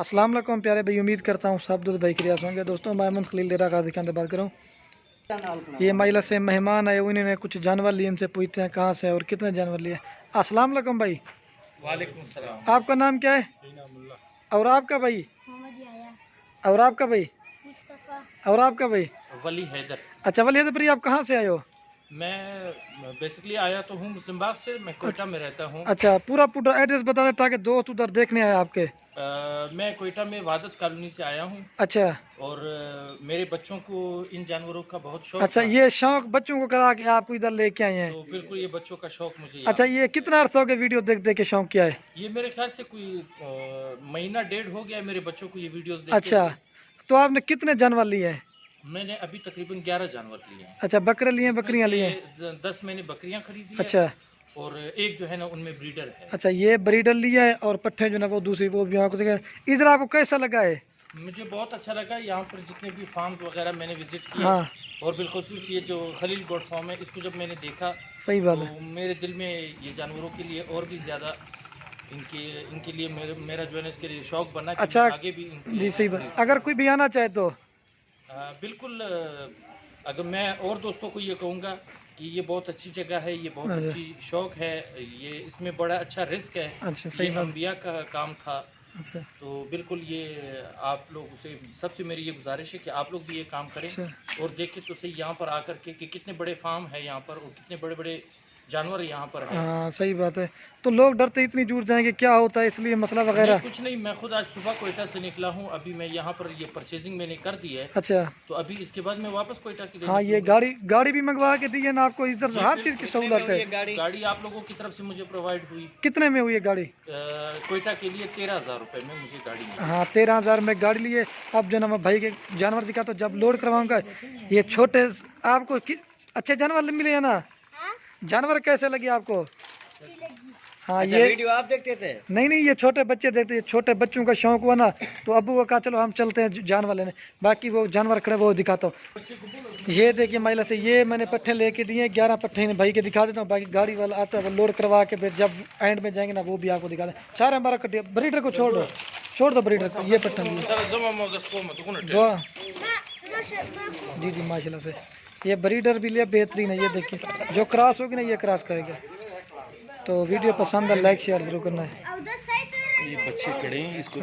अस्सलाम वालेकुम प्यारे भाई, उम्मीद करता हूँ सब दोस्त भाई खिरियास होंगे। दोस्तों मैं अमन खलील डेरा गाजी खान से बात कर रहा हूँ। ये महिला से मेहमान आए, उन्होंने कुछ जानवर लिए, इनसे पूछते हैं कहाँ से और कितने जानवर लिए। अस्सलाम वालेकुम भाई। वालेकुम सलाम। आपका नाम क्या है? और आपका भाई? और आपका भाई? और आपका भाई? वली हैदर। अच्छा वली हैदर भाई, आप कहाँ से आए हो? मैं बेसिकली आया तो हूँ मुस्लिम बाग से, मैं कोयटा में रहता हूँ। अच्छा पूरा पूरा एड्रेस बता दें ताकि दोस्त उधर देखने आए आपके। मैं कोयटा में वादत कॉलोनी से आया हूँ। अच्छा और मेरे बच्चों को इन जानवरों का बहुत शौक अच्छा, था। ये शौक बच्चों को करा के आप इधर लेके आए हैं? तो बिल्कुल ये बच्चों का शौक मुझे अच्छा, ये कितना अर्सा हो गया वीडियो देख देख के शौक किया है? ये मेरे ख्याल से कोई महीना डेढ़ हो गया है मेरे बच्चों को ये वीडियोस देखते अच्छा, तो आपने कितने जानवर लिए हैं? मैंने अभी तकरीबन 11 जानवर लिए हैं। अच्छा, बकरे लिए हैं, बकरियां लिए हैं? 10 मैंने बकरियां खरीदी है। अच्छा और एक जो है ना उनमें ब्रीडर है। अच्छा, ये ब्रीडर लिया है और पट्ठे जो ना वो दूसरी वो भी आपको इधर आपको कैसा लगा है? मुझे बहुत अच्छा लगा। यहाँ पर जितने भी फार्म वगैरह मैंने विजिट किए, हाँ और बिलखुसूस ये जो खलील गोट फार्म है, इसको जब मैंने देखा सही बात तो है। मेरे दिल में ये जानवरों के लिए और भी ज़्यादा इनके लिए मेरा जो है ना इसके लिए शौक बना कि अच्छा आगे भी जी सही बात। अगर कोई भी आना चाहे तो बिल्कुल। अगर मैं और दोस्तों को ये कहूँगा कि ये बहुत अच्छी जगह है, ये बहुत अच्छी शौक है, ये इसमें बड़ा अच्छा रिस्क है। अच्छा सही ये बात। अंबिया का काम था। अच्छा तो बिल्कुल ये आप लोग से सबसे मेरी ये गुजारिश है कि आप लोग भी ये काम करें। अच्छा। और देखें तो सही यहाँ पर आकर के कि कितने बड़े फार्म है यहाँ पर और कितने बड़े बड़े जानवर यहाँ पर है। हाँ सही बात है। तो लोग डरते इतनी दूर जाएंगे, क्या होता है इसलिए मसला वगैरह? कुछ नहीं, मैं खुद आज सुबह कोयटा से निकला हूँ। अभी मैं यहाँ पर ये परचेजिंग मैंने कर दी है। अच्छा तो अभी इसके बाद मैं वापस कोयटा की हाँ, ये गाड़ी भी मंगवा के दी है ना आपको? इधर हर चीज़ की सहूलत है। गाड़ी आप लोगों की तरफ से मुझे प्रोवाइड हुई। कितने में हुई है गाड़ी? कोयटा के लिए 13,000 रुपये में मुझे गाड़ी मिली। हाँ 13,000 में गाड़ी लिए। अब जो ना मैं भाई के जानवर दिखा, तो जब लोड करवाऊंगा ये छोटे आपको अच्छे जानवर मिले हैं ना? जानवर कैसे लगे आपको? हाँ अच्छा, ये वीडियो आप देखते थे? नहीं ये छोटे बच्चे देखते, ये छोटे बच्चों का शौक हुआ ना, तो अबू को कहा चलो हम चलते हैं जानवर लेने। बाकी वो जानवर खड़े वो दिखाता हूँ। ये देखिए महिला से ये मैंने पट्ठे लेके दिए, 11 पट्ठे भाई के दिखा देता हूँ। बाकी गाड़ी वाला आता है वो लोड करवा के फिर जब एंड में जाएंगे ना वो भी आपको दिखा दें। सारे हमारा कटिया ब्रीडर को छोड़ दो ब्रीडर को। ये पट्ठे लिए जी जी माशाल्लाह से। ये ब्रीडर भी लिया, बेहतरीन है। ये देखिए जो क्रॉस होगी ना ये क्रॉस करेगा। तो वीडियो पसंद है लाइक शेयर जरूर करना है। ये बच्चे खड़े हैं इसको